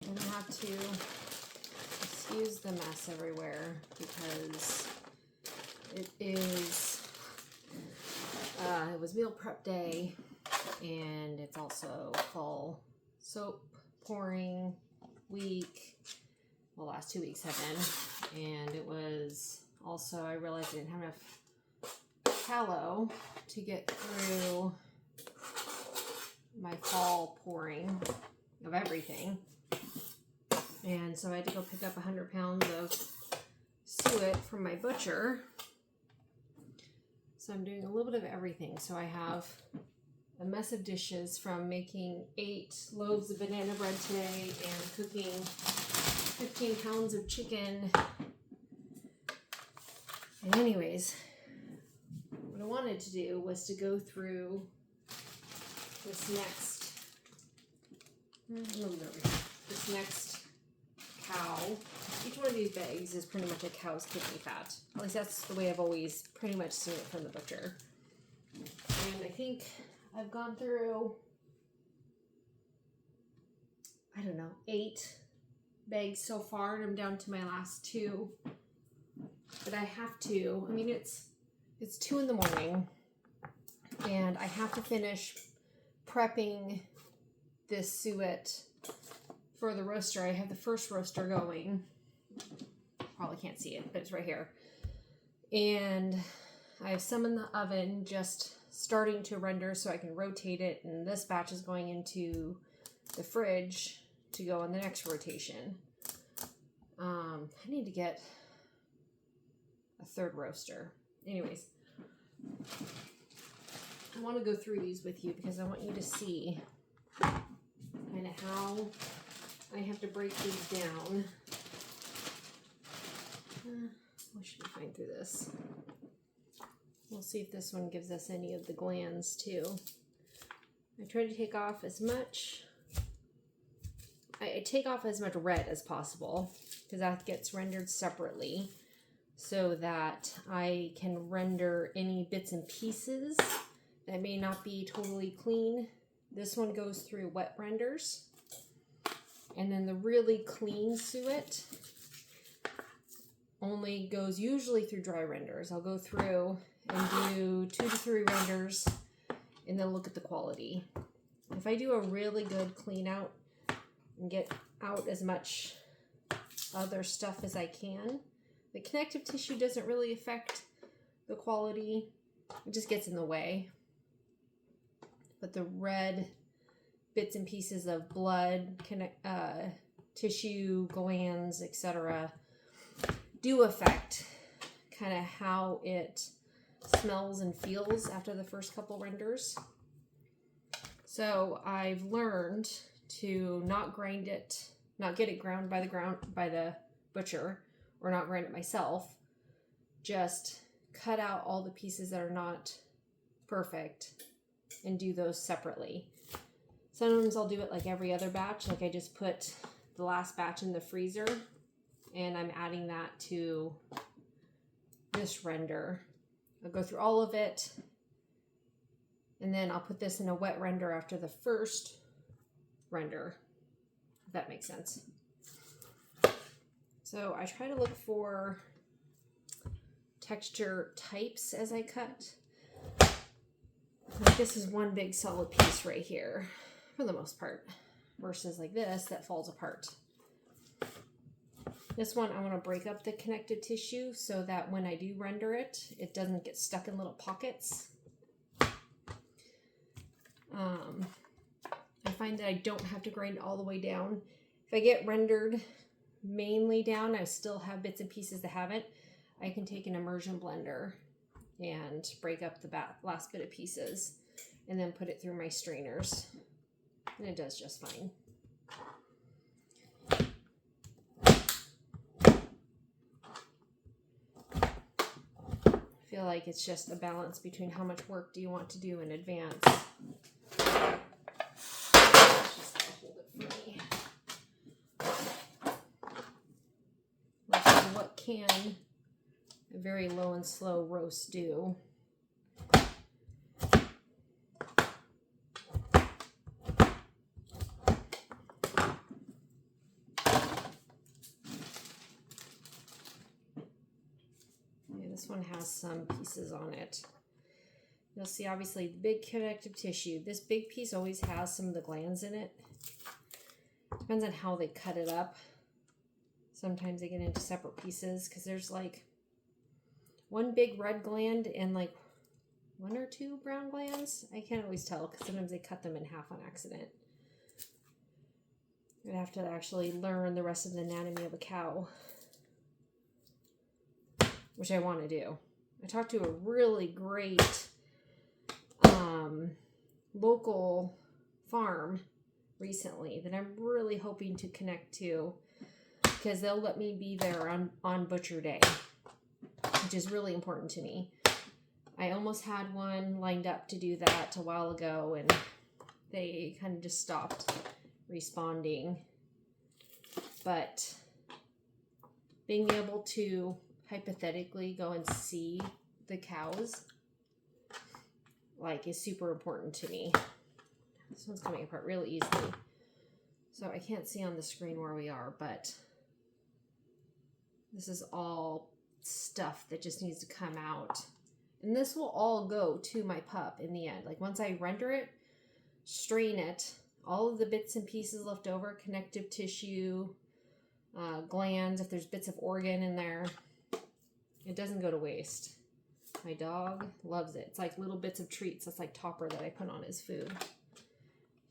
I'm gonna have to excuse the mess everywhere because it was meal prep day, and it's also fall soap pouring week. The last 2 weeks have been, and it was also, I realized I didn't have enough tallow to get through my fall pouring of everything. And so I had to go pick up 100 pounds of suet from my butcher. So I'm doing a little bit of everything. So I have a mess of dishes from making 8 loaves of banana bread today and cooking 15 pounds of chicken. And anyways, what I wanted to do was to go through this next cow. Each one of these bags is pretty much a cow's kidney fat. At least that's the way I've always pretty much seen it from the butcher. And I think I've gone through, I don't know, 8 bags so far, and I'm down to my last 2. But I have to, I mean, it's 2 in the morning, and I have to finish prepping this suet for the roaster. I have the first roaster going. Probably can't see it, but it's right here. And I have some in the oven just starting to render so I can rotate it, and this batch is going into the fridge to go on the next rotation. I need to get a 3rd roaster. Anyways, I want to go through these with you because I want you to see kind of how I have to break these down. We should be fine through this. We'll see if this one gives us any of the glands too. I try to take off as much. I take off as much red as possible because that gets rendered separately, so that I can render any bits and pieces that may not be totally clean. This one goes through wet renders, and then the really clean suet only goes usually through dry renders. I'll go through and do 2 to 3 renders and then look at the quality. If I do a really good clean out and get out as much other stuff as I can, the connective tissue doesn't really affect the quality. It just gets in the way. But the red bits and pieces of blood, tissue, glands, etc. do affect kind of how it smells and feels after the first couple renders. So I've learned to not grind it, not get it ground by the butcher, or not grind it myself. Just cut out all the pieces that are not perfect and do those separately. Sometimes I'll do it like every other batch, like I just put the last batch in the freezer and I'm adding that to this render. I'll go through all of it, and then I'll put this in a wet render after the first render, if that makes sense. So I try to look for texture types as I cut. Like this is one big solid piece right here, for the most part, versus like this that falls apart. This one, I want to break up the connective tissue so that when I do render it, it doesn't get stuck in little pockets. I find that I don't have to grind all the way down. If I get rendered mainly down, I still have bits and pieces that haven't. I can take an immersion blender and break up the last bit of pieces and then put it through my strainers. And it does just fine. I feel like it's just a balance between how much work do you want to do in advance. Just hold it for me. Like, what can a very low and slow roast do? This one has some pieces on it. You'll see obviously the big connective tissue. This big piece always has some of the glands in it. Depends on how they cut it up. Sometimes they get into separate pieces because there's like one big red gland and like one or two brown glands. I can't always tell because sometimes they cut them in half on accident. I'd have to actually learn the rest of the anatomy of a cow, which I want to do. I talked to a really great local farm recently that I'm really hoping to connect to because they'll let me be there on Butcher Day, which is really important to me. I almost had one lined up to do that a while ago and they kind of just stopped responding. But being able to hypothetically go and see the cows like is super important to me. This one's coming apart really easily. So I can't see on the screen where we are, but this is all stuff that just needs to come out. And this will all go to my pup in the end. Like once I render it, strain it, all of the bits and pieces left over, connective tissue, glands, if there's bits of organ in there, it doesn't go to waste. My dog loves it. It's like little bits of treats. That's like Topper that I put on his food.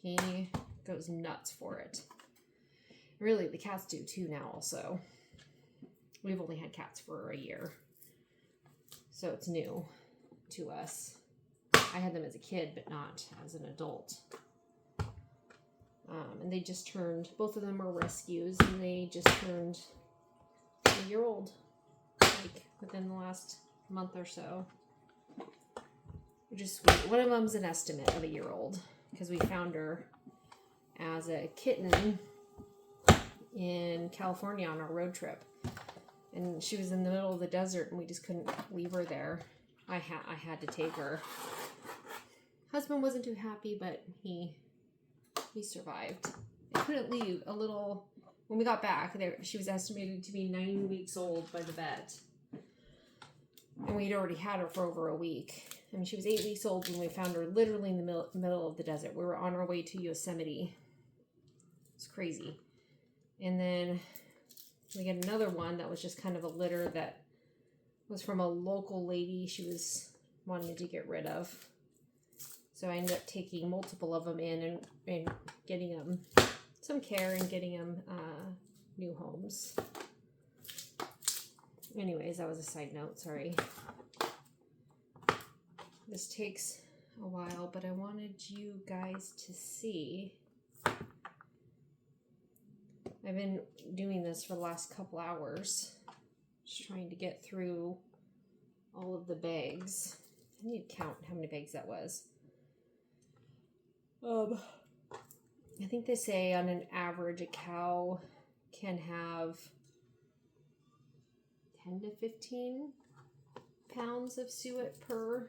He goes nuts for it. Really, the cats do too now also. We've only had cats for a year, so it's new to us. I had them as a kid, but not as an adult. And they just turned, both of them are rescues, and they just turned a year old, like within the last month or so. Which is sweet. One of them's an estimate of a year old, because we found her as a kitten in California on our road trip. And she was in the middle of the desert, and we just couldn't leave her there. I had to take her. Husband wasn't too happy, but he survived. I couldn't leave a little. When we got back, she was estimated to be 9 weeks old by the vet, and we'd already had her for over a week. I mean, she was 8 weeks old when we found her, literally in the middle of the desert. We were on our way to Yosemite. It's crazy. And then we got another one that was just kind of a litter that was from a local lady she was wanting to get rid of. So I ended up taking multiple of them in and getting them some care and getting them new homes. Anyways, that was a side note, sorry. This takes a while, but I wanted you guys to see. I've been doing this for the last couple hours, just trying to get through all of the bags. I need to count how many bags that was. I think they say on an average a cow can have 10 to 15 pounds of suet per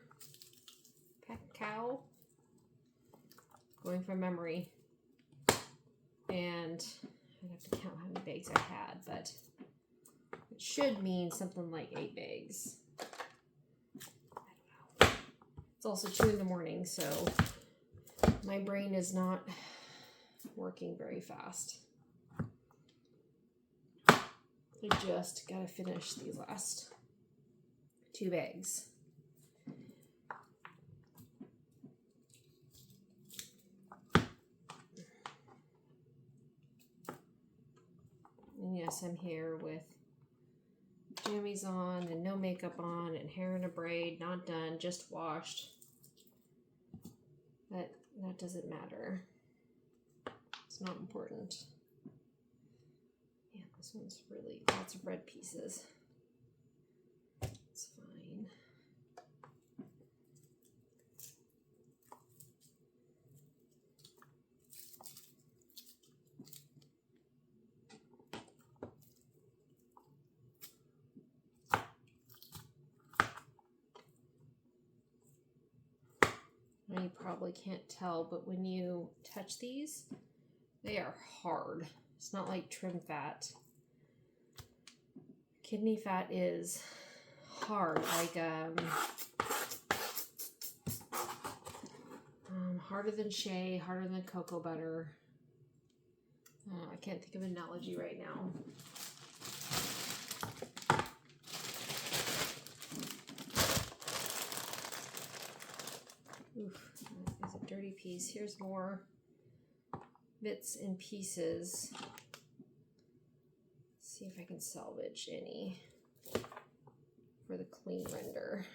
cow, going from memory. And I'd have to count how many bags I had, but it should mean something like 8 bags. I don't know. It's also 2 in the morning, so my brain is not working very fast. I just gotta finish these last 2 bags. And yes, I'm here with jammies on and no makeup on and hair in a braid, not done, just washed. But that doesn't matter. It's not important. Yeah, this one's really lots of red pieces. It's fine. You probably can't tell, but when you touch these, they are hard. It's not like trim fat. Kidney fat is hard, like harder than shea, harder than cocoa butter. I can't think of an analogy right now. Oof, that is a dirty piece. Here's more bits and pieces. Let's see if I can salvage any for the clean render.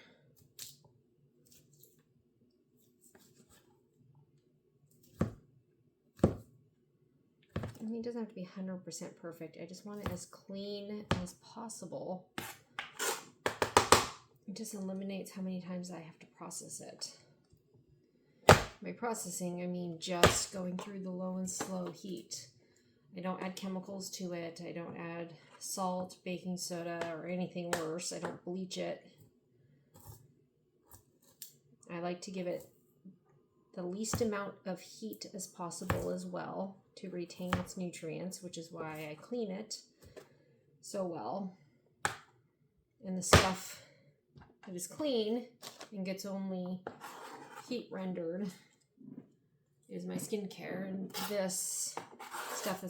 I mean, it doesn't have to be 100% perfect. I just want it as clean as possible. It just eliminates how many times I have to process it. By processing, I mean just going through the low and slow heat. I don't add chemicals to it. I don't add salt, baking soda, or anything worse. I don't bleach it. I like to give it the least amount of heat as possible as well to retain its nutrients, which is why I clean it so well. And the stuff that is clean and gets only heat rendered is my skincare, and this stuff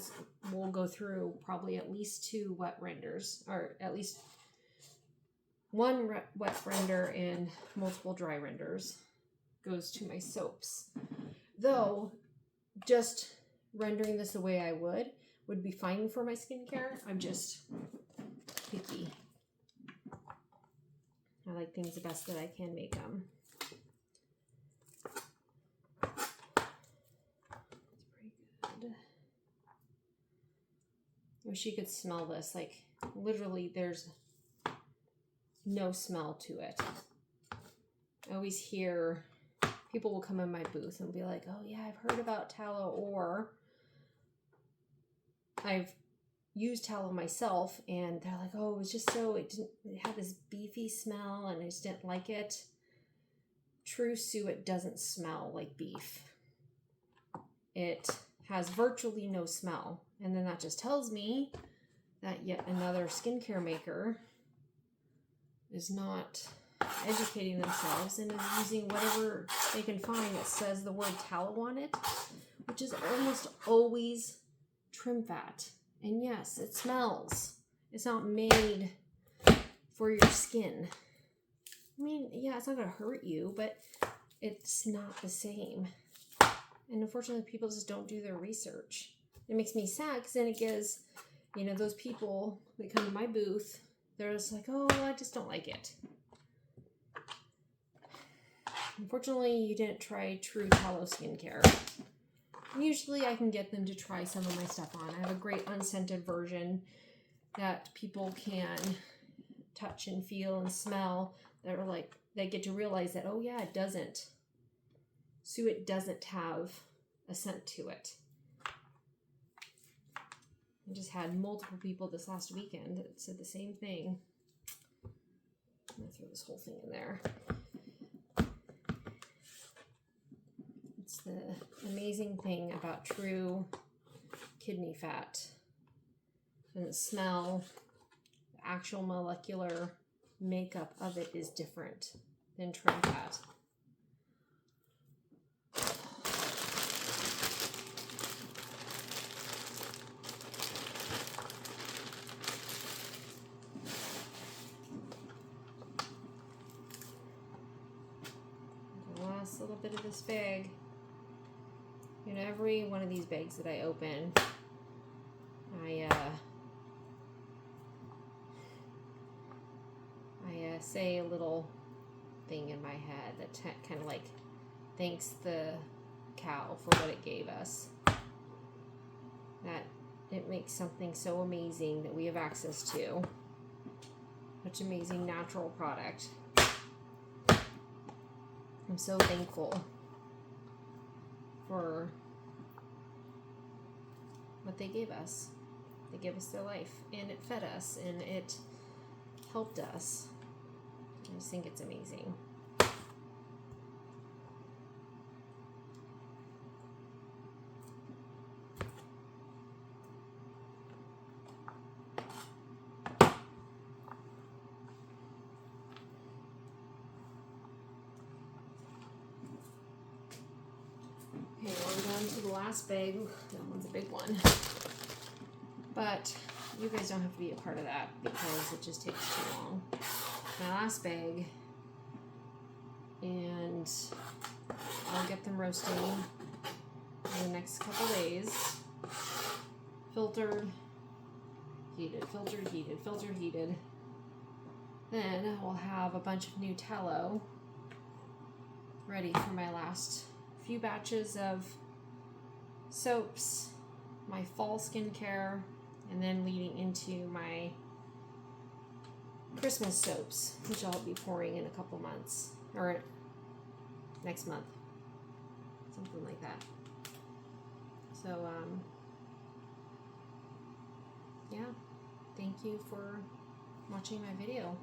will go through probably at least 2 wet renders, or at least 1 wet render and multiple dry renders goes to my soaps. Though just rendering this the way I would be fine for my skincare. I'm just picky. I like things the best that I can make them. I wish you could smell this. Like, literally, there's no smell to it. I always hear people will come in my booth and be like, oh yeah, I've heard about tallow, or I've used tallow myself and they're like, oh, it was just so, it had this beefy smell and I just didn't like it. True suet doesn't smell like beef. It has virtually no smell. And then that just tells me that yet another skincare maker is not educating themselves and is using whatever they can find that says the word tallow on it, which is almost always trim fat. And yes, it smells. It's not made for your skin. I mean, yeah, it's not going to hurt you, but it's not the same. And unfortunately, people just don't do their research. It makes me sad because then it gives, you know, those people that come to my booth, they're just like, oh, I just don't like it. Unfortunately, you didn't try true tallow skincare. Usually I can get them to try some of my stuff on. I have a great unscented version that people can touch and feel and smell that are like, they get to realize that, oh yeah, it doesn't. Suet doesn't have a scent to it. I just had multiple people this last weekend that said the same thing. I'm going to throw this whole thing in there. It's the amazing thing about true kidney fat. It doesn't smell. The actual molecular makeup of it is different than trim fat. A little bit of this bag. In every one of these bags that I open, I say a little thing in my head that kind of like thanks the cow for what it gave us. That it makes something so amazing that we have access to. Such amazing natural product. I'm so thankful for what they gave us. They gave us their life, and it fed us, and it helped us. I just think it's amazing. to the last bag. Ooh, that one's a big one. But you guys don't have to be a part of that because it just takes too long. My last bag, and I'll get them roasting in the next couple days. Filtered, heated, filtered, heated, filtered, heated. Then we'll have a bunch of new tallow ready for my last few batches of soaps, my fall skincare, and then leading into my Christmas soaps, which I'll be pouring in a couple months, or next month, something like that. So, yeah, thank you for watching my video.